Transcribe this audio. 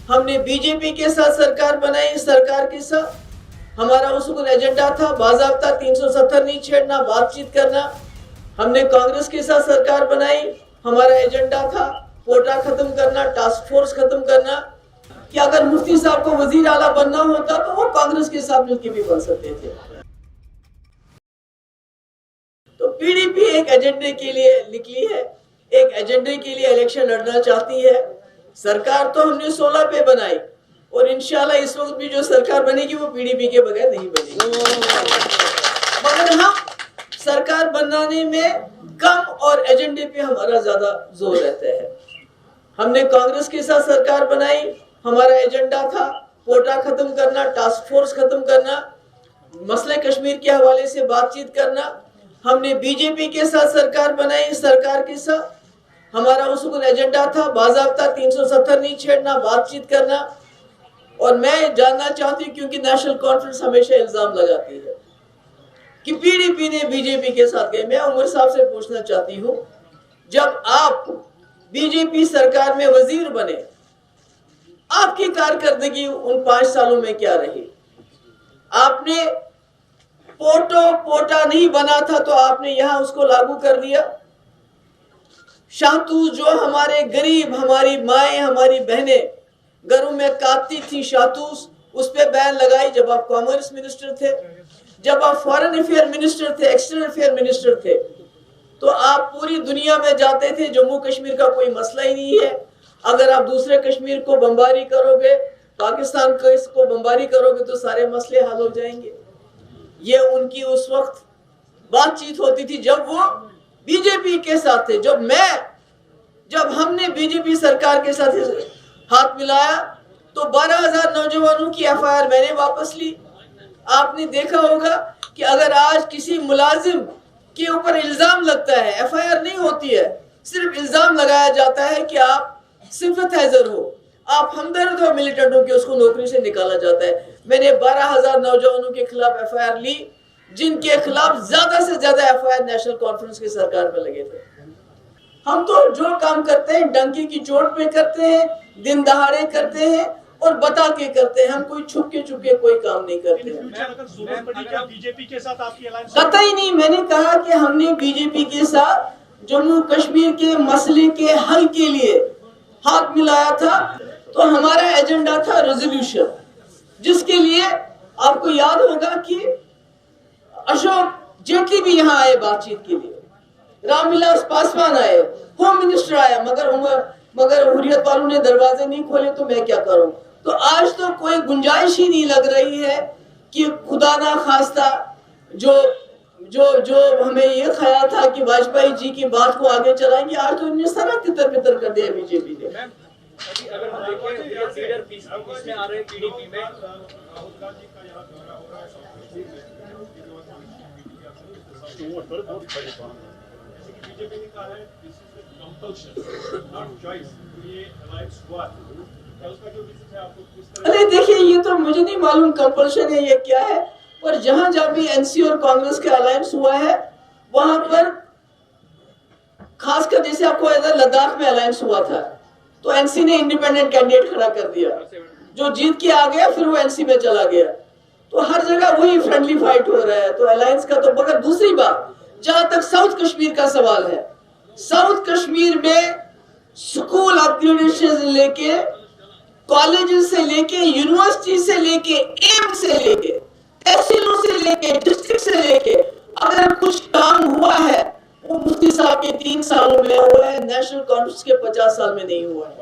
हमने बीजेपी के साथ सरकार बनाई, सरकार के साथ हमारा उस वक्त एजेंडा था बाज़ाब्ता 370 नहीं छेड़ना, बातचीत करना। हमने कांग्रेस के साथ सरकार बनाई, हमारा एजेंडा था कोटा खत्म करना, टास्क फोर्स खत्म करना। कि अगर मुफ्ती साहब को वजीर आला बनना होता तो वो कांग्रेस के साथ मिलकर भी बन सकते थे। तो पीडीपी एक एजेंडे के लिए निकली है, एक एजेंडे के लिए इलेक्शन लड़ना चाहती है। सरकार तो हमने 16 पे बनाई और इंशाल्लाह इस वक्त भी जो सरकार बनेगी वो पीडीपी के बगैर नहीं बनेगी। मगर हम सरकार बनाने में कम और एजेंडे पे हमारा ज्यादा जोर रहता है। हमने कांग्रेस के साथ सरकार बनाई, हमारा एजेंडा था कोटा खत्म करना, टास्क फोर्स खत्म करना, मसले कश्मीर के हवाले से बातचीत करना। हमने बीजेपी के साथ सरकार बनाई, सरकार के साथ हमारा उस वक्त एजेंडा था बाज़ाब्ता 370 नहीं छेड़ना, बातचीत करना। और मैं जानना चाहती हूँ, क्योंकि नेशनल कॉन्फ्रेंस हमेशा इल्जाम लगाती है कि पीडीपी ने बीजेपी के साथ गए। मैं उमर साहब से पूछना चाहती हूँ, जब आप बीजेपी सरकार में वजीर बने, आपकी कारकर्दगी उन 5 सालों में क्या रही? आपने पोटा नहीं बना था तो आपने यहां उसको लागू कर दिया। शातूस जो हमारे गरीब, हमारी माएं, हमारी बहनें घरों में काटती थी शातूस, उस पे बैन लगाई जब आप कॉमर्स मिनिस्टर थे, जब आप फॉरेन अफेयर मिनिस्टर थे, एक्सटर्नल अफेयर मिनिस्टर थे, तो आप पूरी दुनिया में जाते थे। जम्मू कश्मीर का कोई मसला ही नहीं है। अगर आप दूसरे कश्मीर को बमबारी करोगे, पाकिस्तान को इसको बमबारी करोगे तो सारे मसले हल हो जाएंगे। ये उनकी उस वक्त बातचीत होती थी जब वो बीजेपी के साथ थे। जब हमने बीजेपी सरकार के साथ हाथ मिलाया तो 12,000 नौजवानों की एफआईआर मैंने वापस ली। आपने देखा होगा कि अगर आज किसी मुलाजिम के ऊपर इल्जाम लगता है, एफआईआर नहीं होती है, सिर्फ इल्जाम लगाया जाता है कि आप सिंपैथाइजर हो, आप हमदर्द हो मिलिटेंट हो, कि उसको नौकरी से निकाला जाता है। मैंने 12,000 नौजवानों के खिलाफ एफआईआर ली, जिनके खिलाफ ज्यादा से ज्यादा एफआईआर नेशनल कॉन्फ्रेंस की सरकार में लगे थे। हम तो जो काम करते हैं डंकी की चोट पे करते हैं, दिन दहाड़े करते हैं और बता के करते हैं। हम कोई छुप के कोई काम नहीं करते हैं। बीजेपी के साथ आपकी अलायंस कतई नहीं। मैंने कहा कि हमने बीजेपी के साथ जम्मू कश्मीर के मसले के हल के लिए हाथ मिलाया था। तो हमारा एजेंडा था रेजोल्यूशन, जिसके लिए आपको याद होगा कि अशोक जेटली भी यहाँ आए बातचीत के लिए, रामविलास पासवान आए, होम मिनिस्टर आया, मगर हुर्रियत वालों ने दरवाजे नहीं खोले तो मैं क्या करूं। तो आज तो कोई गुंजाइश ही नहीं लग रही है कि खुदा ना खास्ता जो हमें ये ख्याल था कि वाजपेयी जी की बात को आगे चलाएंगे, आज तो इन्हें सारा तितर बितर कर दिया बीजेपी ने। अगर हम देखें लीडर पीस में आ रहे पीडीपी में बीजेपी ने कहा है this is compulsion not choice. ये अलायंस हुआ है, उसका जो रीजन है आपको? अरे देखिए, ये तो मुझे नहीं मालूम कंपल्शन है ये क्या है, पर जहां जहां भी एनसी और कांग्रेस के अलायंस हुआ है वहां पर, खासकर जैसे आपको लद्दाख में अलायंस हुआ था तो एनसी ने इंडिपेंडेंट कैंडिडेट खड़ा कर दिया, जो जीत के आ गया फिर वो एनसी में चला गया। तो हर जगह वही फ्रेंडली फाइट हो रहा है। तो अलायंस का तो, मगर दूसरी बात, जहां तक साउथ कश्मीर का सवाल है, साउथ कश्मीर में स्कूल अपग्रेडेशन से लेके, कॉलेजेस से लेके, यूनिवर्सिटी से लेके, एम्स से लेके, तहसीलों से लेके, डिस्ट्रिक्ट से लेके, अगर कुछ काम हुआ है वो मुफ्ती साहब के 3 सालों में हुआ है, नेशनल कॉन्फ्रेंस के 50 साल में नहीं हुआ है।